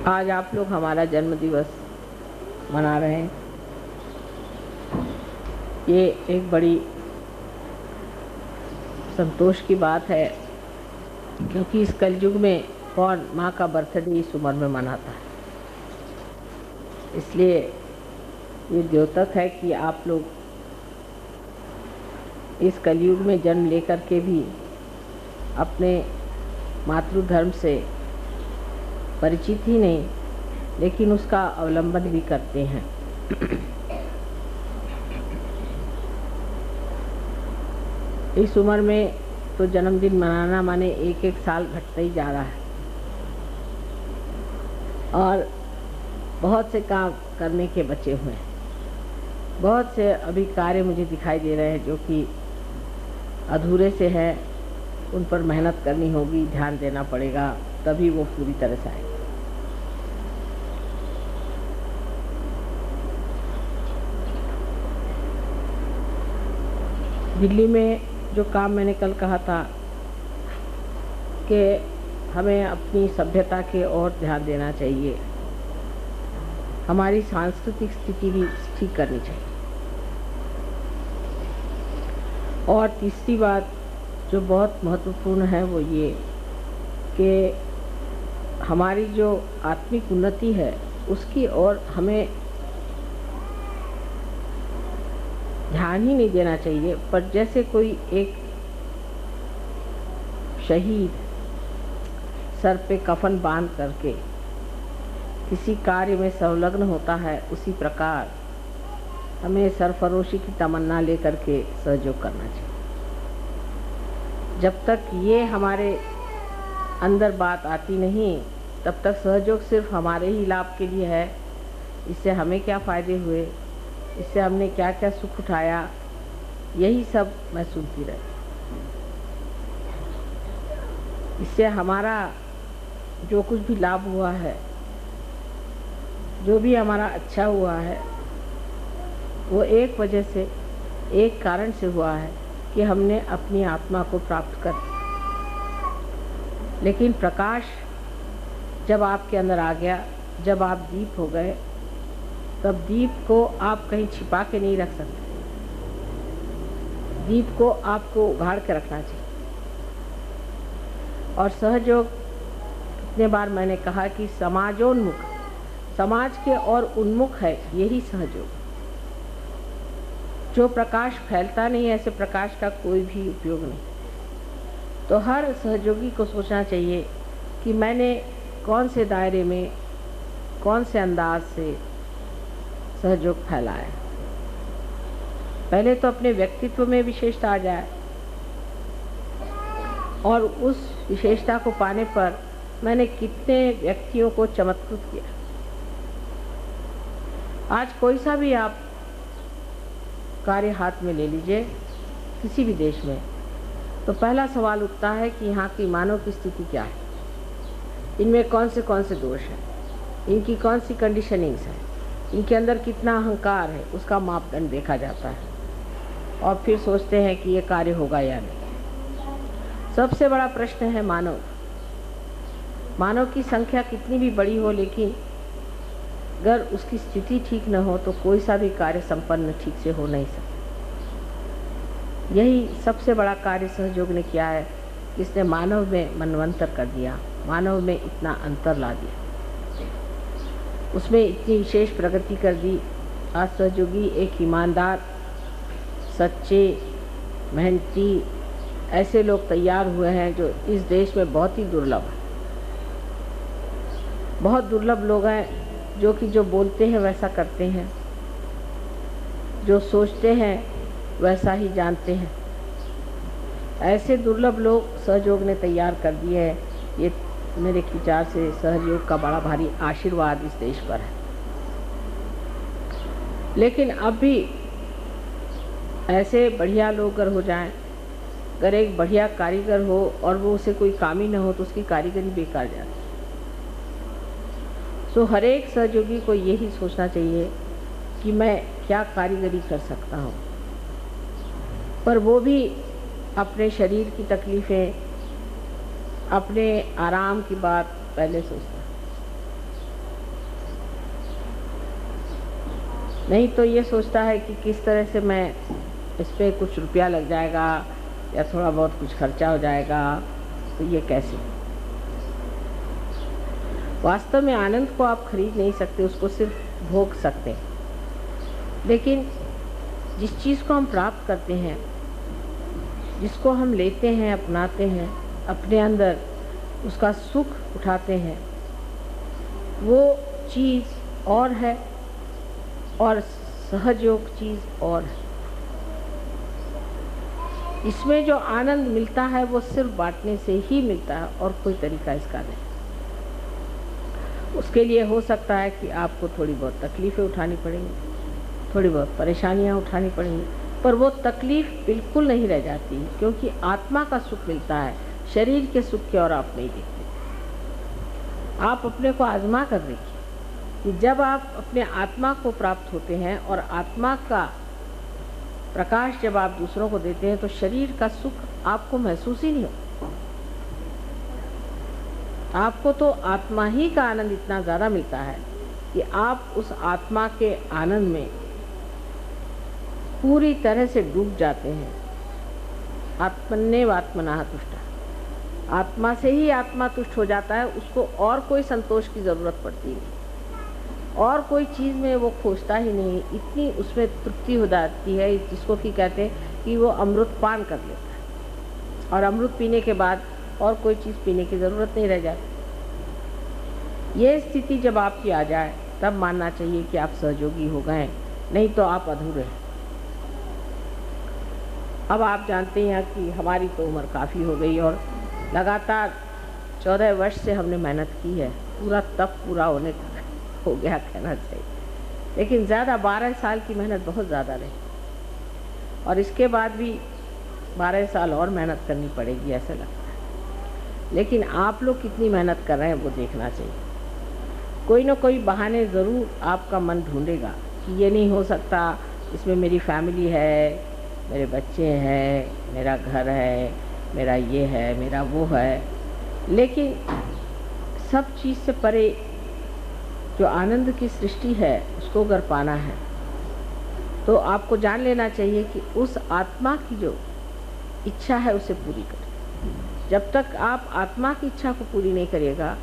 आज आप लोग हमारा जन्म दिवस मना रहे हैं। ये एक बड़ी संतोष की बात है, क्योंकि इस कलयुग में कौन माँ का बर्थडे इस उम्र में मनाता है। इसलिए ये द्योतक है कि आप लोग इस कलयुग में जन्म लेकर के भी अपने मातृधर्म से परिचित ही नहीं, लेकिन उसका अवलंबन भी करते हैं। इस उम्र में तो जन्मदिन मनाना माने एक एक साल घटता ही जा रहा है, और बहुत से काम करने के बचे हुए हैं। बहुत से अभी कार्य मुझे दिखाई दे रहे हैं जो कि अधूरे से है, उन पर मेहनत करनी होगी, ध्यान देना पड़ेगा, तभी वो पूरी तरह से आएगा। दिल्ली में जो काम मैंने कल कहा था कि हमें अपनी सभ्यता के ओर ध्यान देना चाहिए, हमारी सांस्कृतिक स्थिति भी ठीक करनी चाहिए। और तीसरी बात जो बहुत महत्वपूर्ण है वो ये कि हमारी जो आत्मिक उन्नति है उसकी ओर हमें ध्यान ही नहीं देना चाहिए। पर जैसे कोई एक शहीद सर पे कफन बांध करके किसी कार्य में संलग्न होता है, उसी प्रकार हमें सरफरोशी की तमन्ना लेकर के सहयोग करना चाहिए। जब तक ये हमारे अंदर बात आती नहीं, तब तक सहयोग सिर्फ हमारे ही लाभ के लिए है। इससे हमें क्या फ़ायदे हुए, इससे हमने क्या क्या सुख उठाया, यही सब मैं सुनती रही। इससे हमारा जो कुछ भी लाभ हुआ है, जो भी हमारा अच्छा हुआ है, वो एक वजह से, एक कारण से हुआ है कि हमने अपनी आत्मा को प्राप्त कर। लेकिन प्रकाश जब आपके अंदर आ गया, जब आप दीप हो गए, तब दीप को आप कहीं छिपा के नहीं रख सकते। दीप को आपको उघाड़ के रखना चाहिए। और सहयोग, कितने बार मैंने कहा कि समाजोन्मुख, समाज के और उन्मुख है, यही सहयोग। जो प्रकाश फैलता नहीं है, ऐसे प्रकाश का कोई भी उपयोग नहीं। तो हर सहयोगी को सोचना चाहिए कि मैंने कौन से दायरे में, कौन से अंदाज से सहयोग फैलाया। पहले तो अपने व्यक्तित्व में विशेषता आ जाए, और उस विशेषता को पाने पर मैंने कितने व्यक्तियों को चमत्कृत किया। आज कोई सा भी आप कार्य हाथ में ले लीजिए किसी भी देश में, तो पहला सवाल उठता है कि यहाँ की मानव की स्थिति क्या है, इनमें कौन से दोष हैं, इनकी कौन सी कंडीशनिंग्स है, इनके अंदर कितना अहंकार है, उसका मापदंड देखा जाता है। और फिर सोचते हैं कि ये कार्य होगा या नहीं। सबसे बड़ा प्रश्न है मानव। मानव की संख्या कितनी भी बड़ी हो, लेकिन अगर उसकी स्थिति ठीक न हो तो कोई सा भी कार्य संपन्न ठीक से हो नहीं सकता। यही सबसे बड़ा कार्य सहयोग ने किया है, इसने मानव में मनवंतर कर दिया, मानव में इतना अंतर ला दिया, उसमें इतनी विशेष प्रगति कर दी। आज सहयोगी एक ईमानदार, सच्चे, मेहनती ऐसे लोग तैयार हुए हैं जो इस देश में बहुत ही दुर्लभ है। बहुत दुर्लभ लोग हैं जो कि जो बोलते हैं वैसा करते हैं, जो सोचते हैं वैसा ही जानते हैं। ऐसे दुर्लभ लोग सहयोग ने तैयार कर दिए हैं। ये मेरे विचार से सहयोग का बड़ा भारी आशीर्वाद इस देश पर है। लेकिन अब भी ऐसे बढ़िया लोग अगर हो जाएं, अगर एक बढ़िया कारीगर हो और वो उसे कोई काम ही न हो, तो उसकी कारीगरी बेकार जाती है। तो हर एक सहयोगी को यही सोचना चाहिए कि मैं क्या कारीगरी कर सकता हूँ। पर वो भी अपने शरीर की तकलीफ़ें, अपने आराम की बात पहले सोचता। नहीं तो ये सोचता है कि किस तरह से मैं इस पर कुछ रुपया लग जाएगा या थोड़ा बहुत कुछ खर्चा हो जाएगा, तो ये कैसे। वास्तव में आनंद को आप खरीद नहीं सकते, उसको सिर्फ भोग सकते हैं। लेकिन जिस चीज़ को हम प्राप्त करते हैं, जिसको हम लेते हैं, अपनाते हैं, अपने अंदर उसका सुख उठाते हैं, वो चीज़ और है और सहयोग चीज़ और है। इसमें जो आनंद मिलता है वो सिर्फ बांटने से ही मिलता है और कोई तरीका इसका नहीं। उसके लिए हो सकता है कि आपको थोड़ी बहुत तकलीफ़ें उठानी पड़ेंगी, थोड़ी बहुत परेशानियां उठानी पड़ेंगी, पर वो तकलीफ़ बिल्कुल नहीं रह जाती, क्योंकि आत्मा का सुख मिलता है, शरीर के सुख की ओर आप नहीं देखते। आप अपने को आजमा कर देखिए कि जब आप अपने आत्मा को प्राप्त होते हैं और आत्मा का प्रकाश जब आप दूसरों को देते हैं, तो शरीर का सुख आपको महसूस ही नहीं होता। आपको तो आत्मा ही का आनंद इतना ज़्यादा मिलता है कि आप उस आत्मा के आनंद में पूरी तरह से डूब जाते हैं। आत्मन्येवात्मनः तुष्टः, आत्मा से ही आत्मा तुष्ट हो जाता है, उसको और कोई संतोष की ज़रूरत पड़ती नहीं, और कोई चीज़ में वो खोजता ही नहीं। इतनी उसमें तृप्ति हो जाती है, जिसको कि कहते हैं कि वो अमृत पान कर लेता है, और अमृत पीने के बाद और कोई चीज़ पीने की ज़रूरत नहीं रह जाती। ये स्थिति जब आपकी आ जाए, तब मानना चाहिए कि आप सहयोगी हो गए, नहीं तो आप अधूरे हैं। अब आप जानते हैं कि हमारी तो उम्र काफ़ी हो गई और लगातार 14 वर्ष से हमने मेहनत की है, पूरा तप पूरा होने तक हो गया कहना चाहिए। लेकिन ज़्यादा 12 साल की मेहनत बहुत ज़्यादा रही, और इसके बाद भी 12 साल और मेहनत करनी पड़ेगी ऐसा लगता है। लेकिन आप लोग कितनी मेहनत कर रहे हैं वो देखना चाहिए। कोई ना कोई बहाने ज़रूर आपका मन ढूंढेगा कि ये नहीं हो सकता, इसमें मेरी फैमिली है, मेरे बच्चे हैं, मेरा घर है, मेरा ये है, मेरा वो है। लेकिन सब चीज़ से परे जो आनंद की सृष्टि है, उसको अगर पाना है तो आपको जान लेना चाहिए कि उस आत्मा की जो इच्छा है उसे पूरी करें। जब तक आप आत्मा की इच्छा को पूरी नहीं करिएगा,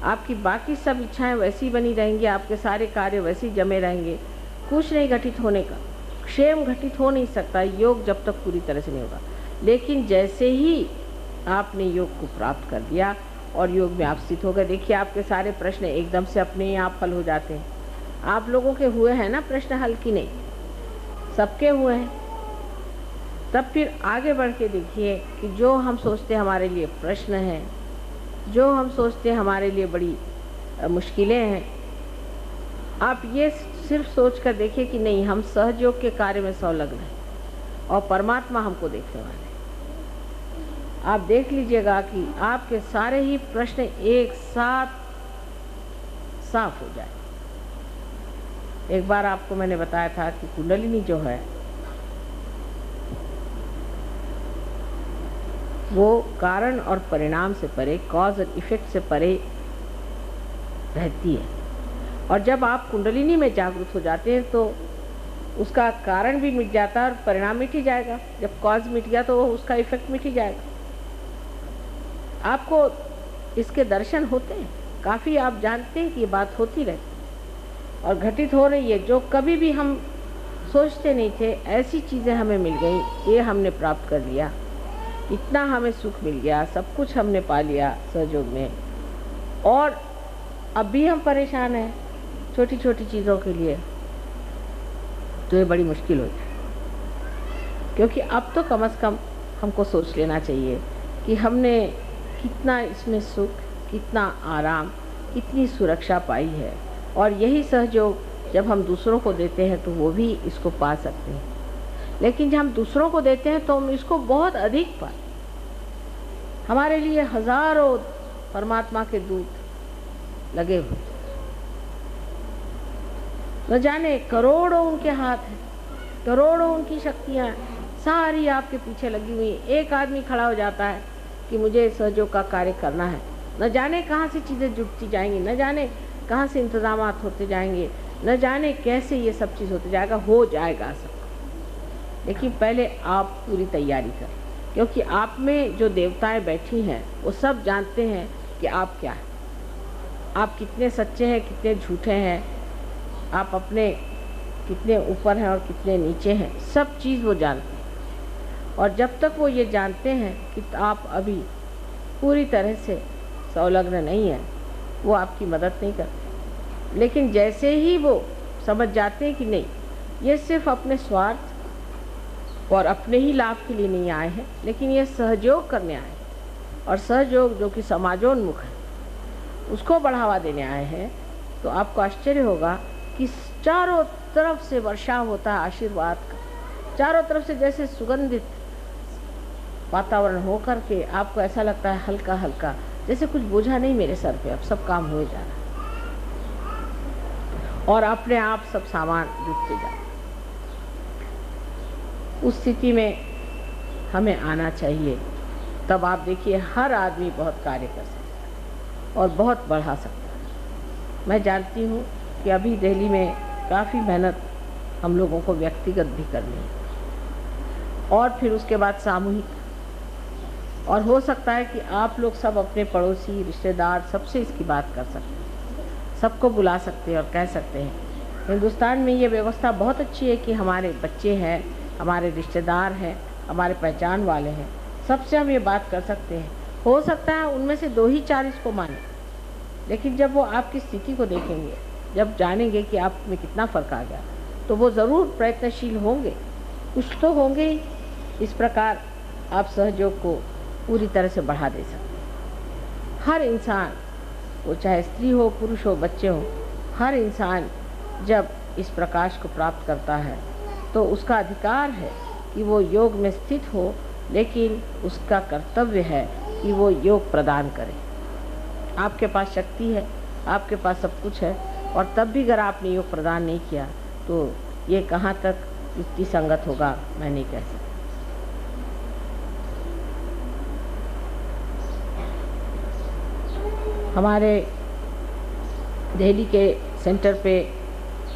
आपकी बाकी सब इच्छाएं वैसी बनी रहेंगी, आपके सारे कार्य वैसे जमे रहेंगे, कुछ नहीं घटित होने का, क्षेम घटित हो नहीं सकता योग जब तक पूरी तरह से नहीं होगा। लेकिन जैसे ही आपने योग को प्राप्त कर दिया और योग में आप स्थित हो गए, देखिए आपके सारे प्रश्न एकदम से अपने ही आप हल हो जाते हैं। आप लोगों के हुए हैं ना प्रश्न हल की नहीं, सबके हुए हैं। तब फिर आगे बढ़ के देखिए कि जो हम सोचते हमारे लिए प्रश्न हैं, जो हम सोचते हमारे लिए बड़ी मुश्किलें हैं, आप ये सिर्फ सोच कर देखिए कि नहीं, हम सहयोग के कार्य में संलग्न हैं और परमात्मा हमको देखने वाले हैं। आप देख लीजिएगा कि आपके सारे ही प्रश्न एक साथ साफ हो जाए। एक बार आपको मैंने बताया था कि कुंडलिनी जो है वो कारण और परिणाम से परे, कॉज और इफेक्ट से परे रहती है। और जब आप कुंडलिनी में जागरूक हो जाते हैं तो उसका कारण भी मिट जाता है और परिणाम मिट ही जाएगा। जब कॉज मिट गया तो उसका इफेक्ट मिट ही जाएगा। आपको इसके दर्शन होते हैं, काफ़ी आप जानते हैं कि ये बात होती रहती और घटित हो रही है। जो कभी भी हम सोचते नहीं थे, ऐसी चीज़ें हमें मिल गई, ये हमने प्राप्त कर लिया, इतना हमें सुख मिल गया, सब कुछ हमने पा लिया सहयोग में, और अब भी हम परेशान हैं छोटी छोटी चीज़ों के लिए, तो ये बड़ी मुश्किल हो जाए। क्योंकि अब तो कम से कम हमको सोच लेना चाहिए कि हमने कितना इसमें सुख, कितना आराम, कितनी सुरक्षा पाई है, और यही सहयोग जब हम दूसरों को देते हैं तो वो भी इसको पा सकते हैं। लेकिन जब हम दूसरों को देते हैं तो हम इसको बहुत अधिक पाते। हमारे लिए हजारों परमात्मा के दूत लगे हुए, न जाने करोड़ों उनके हाथ हैं, करोड़ों उनकी शक्तियाँ सारी आपके पीछे लगी हुई। एक आदमी खड़ा हो जाता है कि मुझे सहयोग का कार्य करना है, न जाने कहाँ से चीज़ें जुटती जाएंगी, न जाने कहाँ से इंतजामात होते जाएंगे, न जाने कैसे ये सब चीज़ होते जाएगा, हो जाएगा सब। लेकिन पहले आप पूरी तैयारी करें, क्योंकि आप में जो देवताएं बैठी हैं वो सब जानते हैं कि आप क्या हैं, आप कितने सच्चे हैं, कितने झूठे हैं, आप अपने कितने ऊपर हैं और कितने नीचे हैं, सब चीज़ वो जानते हैं। और जब तक वो ये जानते हैं कि आप अभी पूरी तरह से संलग्न नहीं हैं, वो आपकी मदद नहीं करते। लेकिन जैसे ही वो समझ जाते हैं कि नहीं, ये सिर्फ अपने स्वार्थ और अपने ही लाभ के लिए नहीं आए हैं, लेकिन ये सहयोग करने आए हैं, और सहयोग जो कि समाजोन्मुख है उसको बढ़ावा देने आए हैं, तो आपको आश्चर्य होगा कि चारों तरफ से वर्षा होता है आशीर्वाद का। चारों तरफ से जैसे सुगंधित वातावरण हो करके आपको ऐसा लगता है हल्का हल्का, जैसे कुछ बोझा नहीं मेरे सर पे, अब सब काम हो जा रहा है और अपने आप सब सामान जुटते जा रहे। उस स्थिति में हमें आना चाहिए, तब आप देखिए हर आदमी बहुत कार्य कर सकता है और बहुत बढ़ा सकता है। मैं जानती हूँ कि अभी दिल्ली में काफ़ी मेहनत हम लोगों को व्यक्तिगत भी करनी है और फिर उसके बाद सामूहिक, और हो सकता है कि आप लोग सब अपने पड़ोसी रिश्तेदार सबसे इसकी बात कर सकते हैं, सबको बुला सकते हैं और कह सकते हैं। हिंदुस्तान में ये व्यवस्था बहुत अच्छी है कि हमारे बच्चे हैं, हमारे रिश्तेदार हैं, हमारे पहचान वाले हैं, सबसे हम ये बात कर सकते हैं। हो सकता है उनमें से 2 ही 4 इसको माने, लेकिन जब वो आपकी स्थिति को देखेंगे, जब जानेंगे कि आप में कितना फ़र्क आ गया, तो वो ज़रूर प्रयत्नशील होंगे, कुछ तो होंगे ही। इस प्रकार आप सहयोग को पूरी तरह से बढ़ा दे सकते हैं। हर इंसान, वो चाहे स्त्री हो, पुरुष हो, बच्चे हो, हर इंसान जब इस प्रकाश को प्राप्त करता है तो उसका अधिकार है कि वो योग में स्थित हो, लेकिन उसका कर्तव्य है कि वो योग प्रदान करे। आपके पास शक्ति है, आपके पास सब कुछ है, और तब भी अगर आपने योग प्रदान नहीं किया तो ये कहाँ तक इसकी संगत होगा, मैं नहीं कह सकती। हमारे दिल्ली के सेंटर पे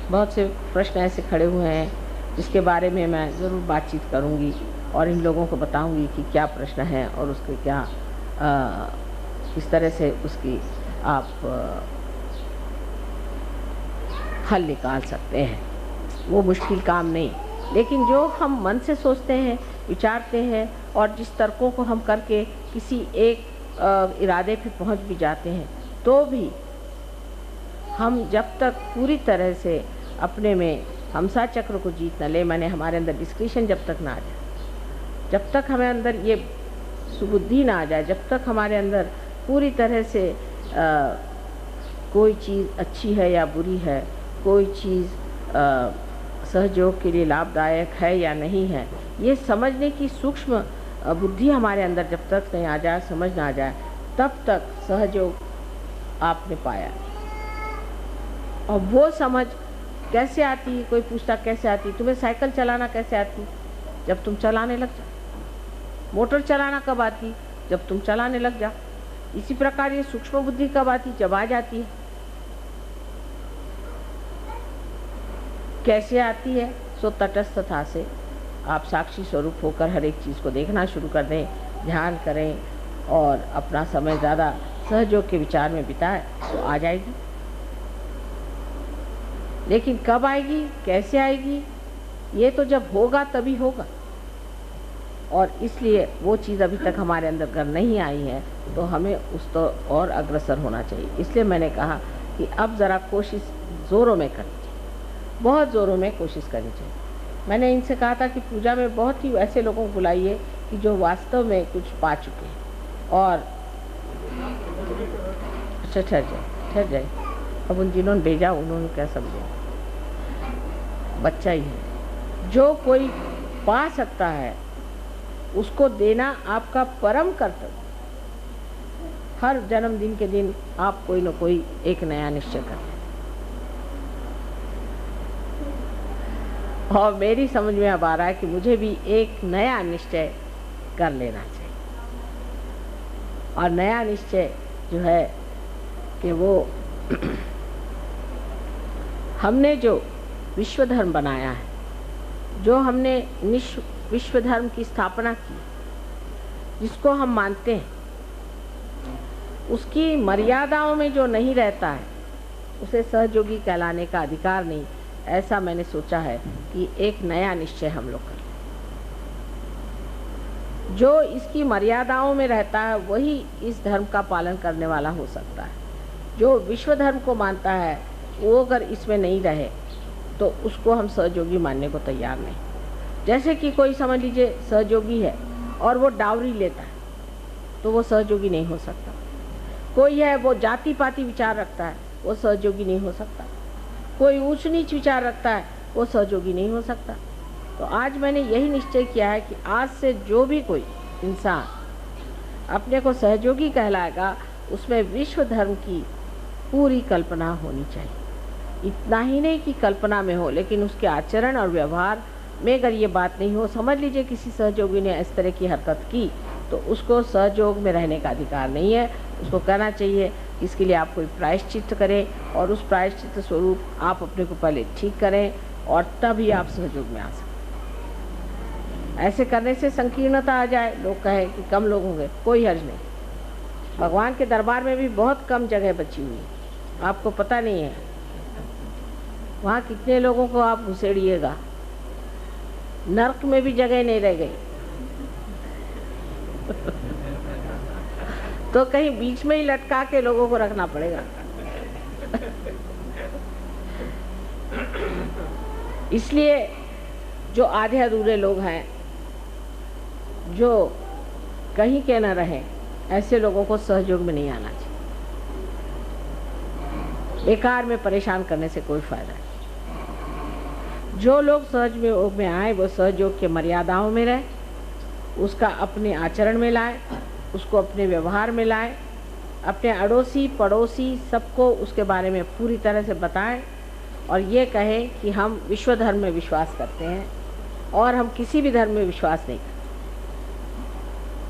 बहुत से प्रश्न ऐसे खड़े हुए हैं जिसके बारे में मैं ज़रूर बातचीत करूंगी और इन लोगों को बताऊंगी कि क्या प्रश्न है और उसके क्या किस तरह से उसकी आप हल निकाल सकते हैं। वो मुश्किल काम नहीं, लेकिन जो हम मन से सोचते हैं, विचारते हैं और जिस तर्कों को हम करके किसी एक इरादे पे पहुंच भी जाते हैं, तो भी हम जब तक पूरी तरह से अपने में हमसा चक्र को जीत न ले, माने हमारे अंदर डिस्क्रिशन जब तक ना आ जाए, जब तक हमें अंदर ये सुबुद्धि ना आ जाए, जब तक हमारे अंदर पूरी तरह से कोई चीज़ अच्छी है या बुरी है, कोई चीज़ सहयोग के लिए लाभदायक है या नहीं है, ये समझने की सूक्ष्म बुद्धि हमारे अंदर जब तक नहीं आ जाए, समझ ना आ जाए, तब तक सहयोग आपने पाया। और वो समझ कैसे आती है, कोई पूछता कैसे आती, तुम्हें साइकिल चलाना कैसे आती? जब तुम चलाने लग जाओ। मोटर चलाना कब आती? जब तुम चलाने लग जाओ। इसी प्रकार ये सूक्ष्म बुद्धि कब आती? जब आ जाती है। कैसे आती है? सो तटस्थता से आप साक्षी स्वरूप होकर हर एक चीज़ को देखना शुरू कर दें, ध्यान करें और अपना समय ज़्यादा सहयोग के विचार में बिताएं, तो आ जाएगी। लेकिन कब आएगी, कैसे आएगी, ये तो जब होगा तभी होगा, और इसलिए वो चीज़ अभी तक हमारे अंदर अगर नहीं आई है तो हमें उस तो और अग्रसर होना चाहिए। इसलिए मैंने कहा कि अब ज़रा कोशिश ज़ोरों में करनी चाहिए, बहुत ज़ोरों में कोशिश करनी चाहिए। मैंने इनसे कहा था कि पूजा में बहुत ही ऐसे लोगों को बुलाइए कि जो वास्तव में कुछ पा चुके हैं। और अच्छा ठहर जाए, अब उन जिन्होंने भेजा उन्होंने क्या समझे, बच्चा ही है। जो कोई पा सकता है उसको देना आपका परम कर्तव्य। हर जन्मदिन के दिन आप कोई न कोई एक नया निश्चय करें। और मेरी समझ में अब आ रहा है कि मुझे भी एक नया निश्चय कर लेना चाहिए। और नया निश्चय जो है कि वो हमने जो विश्व धर्म बनाया है, जो हमने विश्व धर्म की स्थापना की, जिसको हम मानते हैं, उसकी मर्यादाओं में जो नहीं रहता है उसे सहयोगी कहलाने का अधिकार नहीं। ऐसा मैंने सोचा है कि एक नया निश्चय हम लोग करें। जो इसकी मर्यादाओं में रहता है वही इस धर्म का पालन करने वाला हो सकता है। जो विश्व धर्म को मानता है वो अगर इसमें नहीं रहे तो उसको हम सहयोगी मानने को तैयार नहीं। जैसे कि कोई समझ लीजिए सहयोगी है और वो डावरी लेता है तो वो सहयोगी नहीं हो सकता। कोई है वो जाति पाति विचार रखता है, वो सहयोगी नहीं हो सकता। कोई ऊंच नीच विचार रखता है, वो सहयोगी नहीं हो सकता। तो आज मैंने यही निश्चय किया है कि आज से जो भी कोई इंसान अपने को सहयोगी कहलाएगा उसमें विश्व धर्म की पूरी कल्पना होनी चाहिए। इतना ही नहीं कि कल्पना में हो, लेकिन उसके आचरण और व्यवहार में अगर ये बात नहीं हो, समझ लीजिए किसी सहयोगी ने इस तरह की हरकत की तो उसको सहयोग में रहने का अधिकार नहीं है। उसको कहना चाहिए कि इसके लिए आप कोई प्रायश्चित करें और उस प्रायश्चित स्वरूप आप अपने को पहले ठीक करें और तभी आप सहयोग में आ सकते। ऐसे करने से संकीर्णता आ जाए, लोग कहें कि कम लोग होंगे, कोई हर्ज नहीं। भगवान के दरबार में भी बहुत कम जगह बची हुई है, आपको पता नहीं है। वहाँ कितने लोगों को आप घुसेड़िएगा, नरक में भी जगह नहीं रह गई। तो कहीं बीच में ही लटका के लोगों को रखना पड़ेगा। इसलिए जो आधे अधूरे लोग हैं, जो कहीं के न रहे, ऐसे लोगों को सहयोग में नहीं आना चाहिए। बेकार में परेशान करने से कोई फायदा नहीं। जो लोग सहयोग में आए वो सहयोग के मर्यादाओं में रहे, उसका अपने आचरण में लाए, उसको अपने व्यवहार में लाए, अपने अड़ोसी पड़ोसी सबको उसके बारे में पूरी तरह से बताएं और ये कहें कि हम विश्व धर्म में विश्वास करते हैं और हम किसी भी धर्म में विश्वास नहीं करते।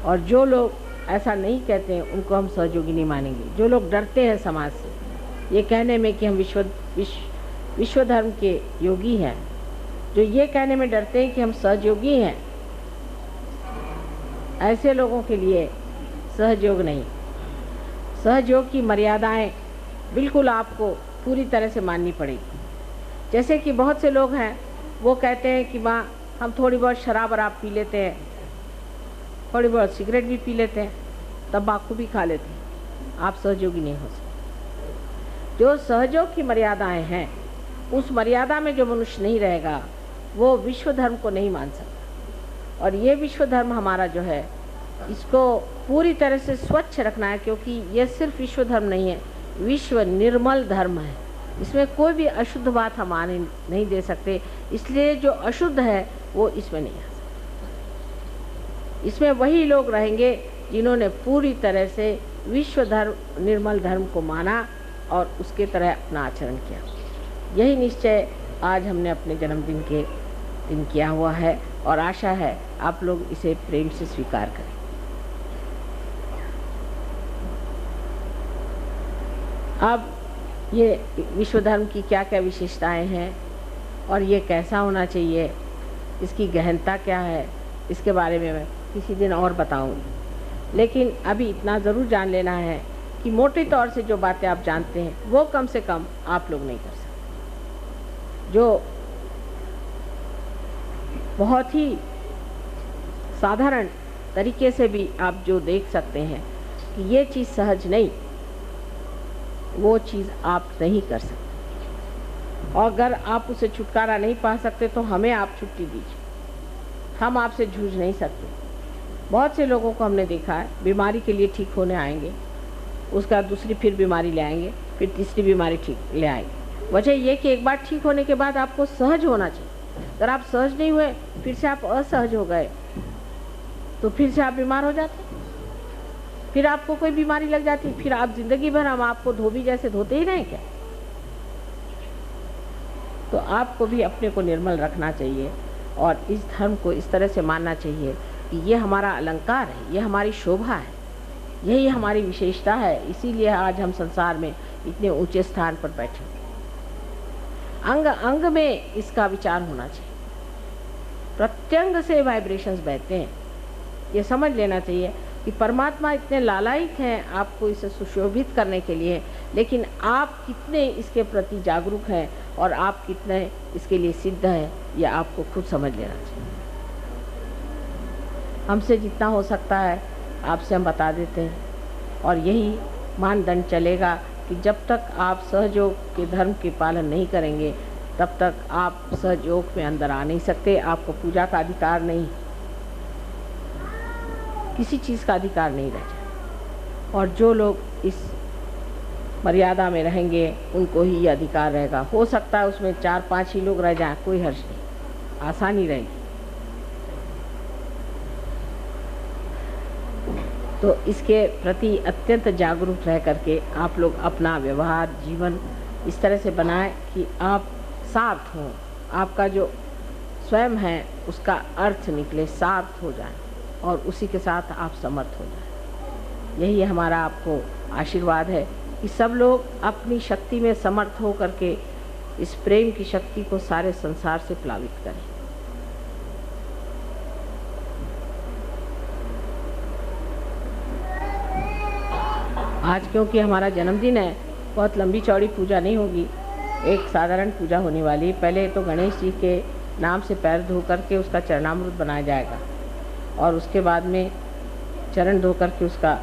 और जो लोग ऐसा नहीं कहते हैं उनको हम सहयोगी नहीं मानेंगे। जो लोग डरते हैं समाज से ये कहने में कि हम विश्व धर्म के योगी हैं, जो ये कहने में डरते हैं कि हम सहयोगी हैं, ऐसे लोगों के लिए सहयोग नहीं। सहयोग की मर्यादाएं बिल्कुल आपको पूरी तरह से माननी पड़ेगी। जैसे कि बहुत से लोग हैं वो कहते हैं कि माँ हम थोड़ी बहुत शराब वराब पी लेते हैं, थोड़ी बहुत सिगरेट भी पी लेते हैं, तंबाकू भी खा लेते हैं, आप सहयोगी नहीं हो सकते। जो सहयोग की मर्यादाएं हैं उस मर्यादा में जो मनुष्य नहीं रहेगा वो विश्व धर्म को नहीं मान सकता। और ये विश्व धर्म हमारा जो है इसको पूरी तरह से स्वच्छ रखना है, क्योंकि ये सिर्फ विश्व धर्म नहीं है, विश्व निर्मल धर्म है। इसमें कोई भी अशुद्ध बात हम आने नहीं दे सकते। इसलिए जो अशुद्ध है वो इसमें नहीं आ सकता। इसमें वही लोग रहेंगे जिन्होंने पूरी तरह से विश्व धर्म निर्मल धर्म को माना और उसके तरह अपना आचरण किया। यही निश्चय आज हमने अपने जन्मदिन के दिन किया हुआ है और आशा है आप लोग इसे प्रेम से स्वीकार करें। अब ये विश्व धर्म की क्या क्या विशेषताएं हैं और ये कैसा होना चाहिए, इसकी गहनता क्या है, इसके बारे में मैं किसी दिन और बताऊंगी। लेकिन अभी इतना ज़रूर जान लेना है कि मोटे तौर से जो बातें आप जानते हैं वो कम से कम आप लोग नहीं कर सकते। जो बहुत ही साधारण तरीके से भी आप जो देख सकते हैं कि ये चीज़ सहज नहीं, वो चीज़ आप नहीं कर सकते। और अगर आप उसे छुटकारा नहीं पा सकते तो हमें आप छुट्टी दीजिए, हम आपसे जूझ नहीं सकते। बहुत से लोगों को हमने देखा है बीमारी के लिए ठीक होने आएंगे, उसका दूसरी फिर बीमारी ले आएंगे, फिर तीसरी बीमारी ठीक ले आएंगे। वजह यह कि एक बार ठीक होने के बाद आपको सहज होना चाहिए। अगर आप सहज नहीं हुए, फिर से आप असहज हो गए तो फिर से आप बीमार हो जाते, फिर आपको कोई बीमारी लग जाती, फिर आप जिंदगी भर हम आपको धोबी जैसे धोते ही रहें क्या? तो आपको भी अपने को निर्मल रखना चाहिए और इस धर्म को इस तरह से मानना चाहिए कि ये हमारा अलंकार है, ये हमारी शोभा है, यही हमारी विशेषता है। इसीलिए आज हम संसार में इतने ऊंचे स्थान पर बैठे। अंग अंग में इसका विचार होना चाहिए। प्रत्यंग से वाइब्रेशंस बहते हैं। ये समझ लेना चाहिए कि परमात्मा इतने लालायित हैं आपको इसे सुशोभित करने के लिए, लेकिन आप कितने इसके प्रति जागरूक हैं और आप कितने इसके लिए सिद्ध हैं, ये आपको खुद समझ लेना चाहिए। हमसे जितना हो सकता है आपसे हम बता देते हैं, और यही मानदंड चलेगा कि जब तक आप सहयोग के धर्म के पालन नहीं करेंगे तब तक आप सहयोग में अंदर आ नहीं सकते। आपको पूजा का अधिकार नहीं, किसी चीज़ का अधिकार नहीं रह जाए। और जो लोग इस मर्यादा में रहेंगे उनको ही ये अधिकार रहेगा। हो सकता है उसमें 4-5 ही लोग रह जाएं, कोई हर्ष नहीं, आसानी रहेगी। तो इसके प्रति अत्यंत जागरूक रह करके आप लोग अपना व्यवहार जीवन इस तरह से बनाएं कि आप सार्थ हों, आपका जो स्वयं है उसका अर्थ निकले, सार्थ हो जाए और उसी के साथ आप समर्थ हो जाए। यही हमारा आपको आशीर्वाद है कि सब लोग अपनी शक्ति में समर्थ हो करके इस प्रेम की शक्ति को सारे संसार से प्लावित करें। आज क्योंकि हमारा जन्मदिन है, बहुत लंबी चौड़ी पूजा नहीं होगी, एक साधारण पूजा होने वाली है। पहले तो गणेश जी के नाम से पैर धो करके उसका चरणामृत बनाया जाएगा और उसके बाद में चरण धो करके उसका,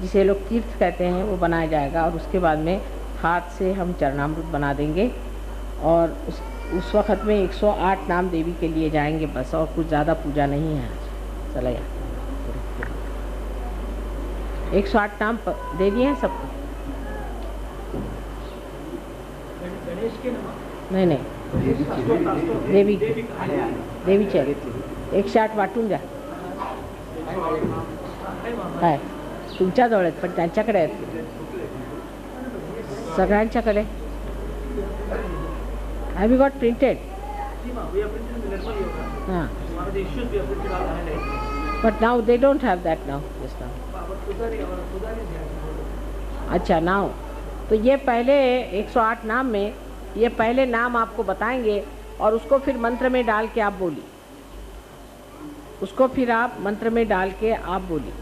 जिसे लोग तीर्थ कहते हैं, वो बनाया जाएगा और उसके बाद में हाथ से हम चरणामृत बना देंगे और उस वक़्त में 108 नाम देवी के लिए जाएंगे बस, और कुछ ज़्यादा पूजा नहीं है। चला यार 108 नाम दे दिए हैं सबको? नहीं देवीचे 108 वाटून द्या. काय तुमच्याजवळ आहेत पण त्यांच्याकडे आहेत सगळ्यांच्याकडे. Have you got printed? हां but now they don't have that now just now. अच्छा नाउ तो ये पहले 108 नाम में ये पहले नाम आपको बताएंगे और उसको फिर मंत्र में डाल के आप बोलिए, उसको फिर आप मंत्र में डाल के आप बोलिए.